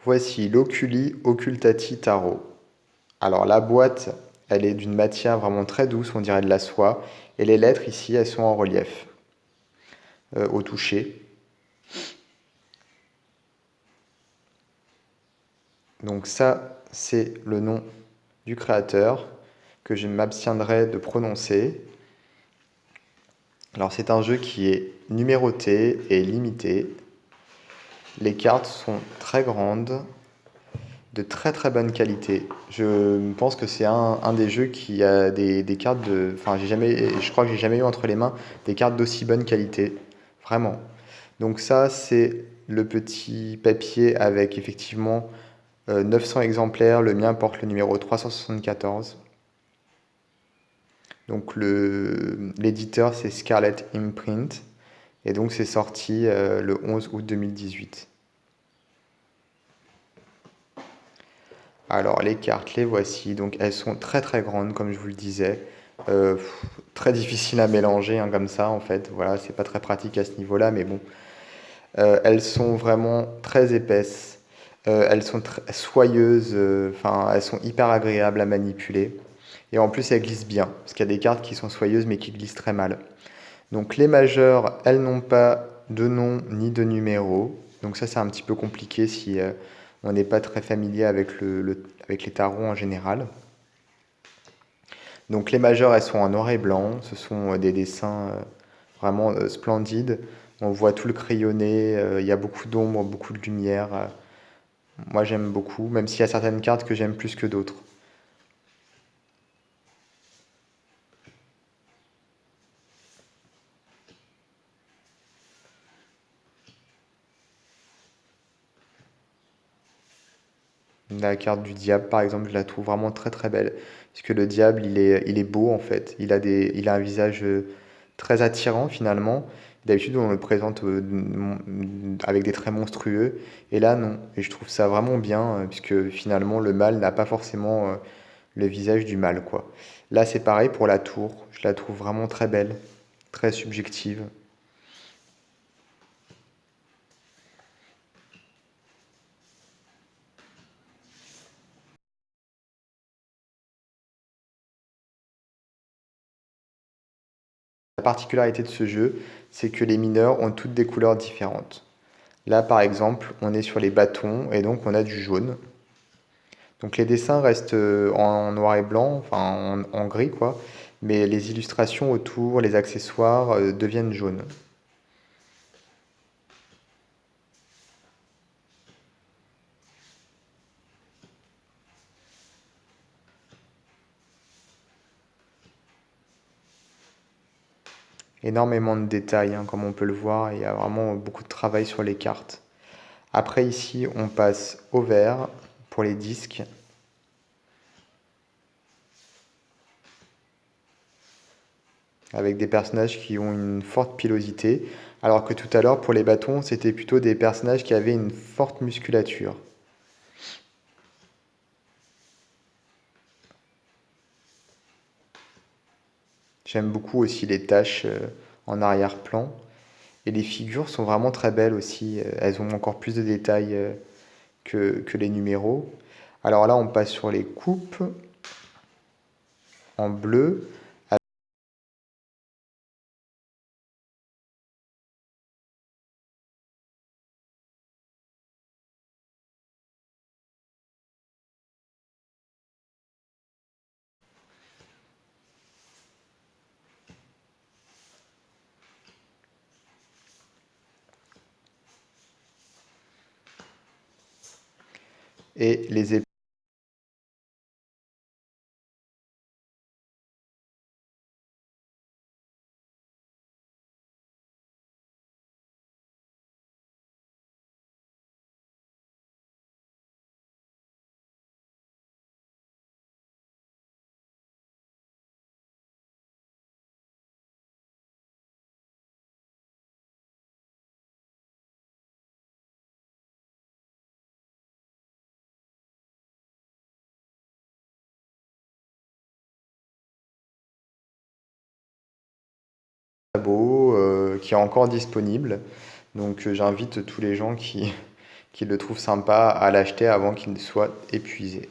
Voici l'Oculi Occultati Tarot. Alors la boîte, elle est d'une matière vraiment très douce, on dirait de la soie. Et les lettres ici, elles sont en relief, au toucher. Donc ça, c'est le nom du créateur que je m'abstiendrai de prononcer. Alors c'est un jeu qui est numéroté et limité. Les cartes sont très grandes, de très très bonne qualité. Je pense que c'est un des jeux qui a des cartes de... Enfin, je crois que j'ai jamais eu entre les mains des cartes d'aussi bonne qualité. Vraiment. Donc ça, c'est le petit papier avec effectivement 900 exemplaires. Le mien porte le numéro 374. Donc l'éditeur, c'est Scarlet Imprint. Et donc c'est sorti le 11 août 2018. Alors les cartes, les voici. Donc elles sont très très grandes, comme je vous le disais. Très difficile à mélanger hein, comme ça en fait. Voilà, c'est pas très pratique à ce niveau-là, mais bon. Elles sont vraiment très épaisses. Elles sont soyeuses. Enfin, elles sont hyper agréables à manipuler. Et en plus, elles glissent bien. Parce qu'il y a des cartes qui sont soyeuses mais qui glissent très mal. Donc les majeures, elles n'ont pas de nom ni de numéro. Donc ça, c'est un petit peu compliqué si on n'est pas très familier avec avec les tarots en général. Donc les majeures, elles sont en noir et blanc. Ce sont des dessins vraiment splendides. On voit tout le crayonné. Il y a beaucoup d'ombre, beaucoup de lumière. Moi, j'aime beaucoup, même s'il y a certaines cartes que j'aime plus que d'autres. La carte du diable, par exemple, je la trouve vraiment très très belle. Parce que le diable, il est beau en fait. Il a un visage très attirant finalement. D'habitude, on le présente avec des traits monstrueux. Et là, non. Et je trouve ça vraiment bien, puisque finalement, le mal n'a pas forcément le visage du mal, quoi. Là, c'est pareil pour la tour. Je la trouve vraiment très belle, très subjective. La particularité de ce jeu, c'est que les mineurs ont toutes des couleurs différentes. Là, par exemple, on est sur les bâtons et donc on a du jaune. Donc les dessins restent en noir et blanc, enfin en gris quoi, mais les illustrations autour, les accessoires deviennent jaunes. Énormément de détails, hein, comme on peut le voir, il y a vraiment beaucoup de travail sur les cartes. Après ici, on passe au vert pour les disques, avec des personnages qui ont une forte pilosité, alors que tout à l'heure, pour les bâtons, c'était plutôt des personnages qui avaient une forte musculature. J'aime beaucoup aussi les taches en arrière-plan. Et les figures sont vraiment très belles aussi. Elles ont encore plus de détails que les numéros. Alors là, on passe sur les coupes en bleu. Et les beau qui est encore disponible. Donc j'invite tous les gens qui, qu'il le trouve sympa à l'acheter avant qu'il ne soit épuisé.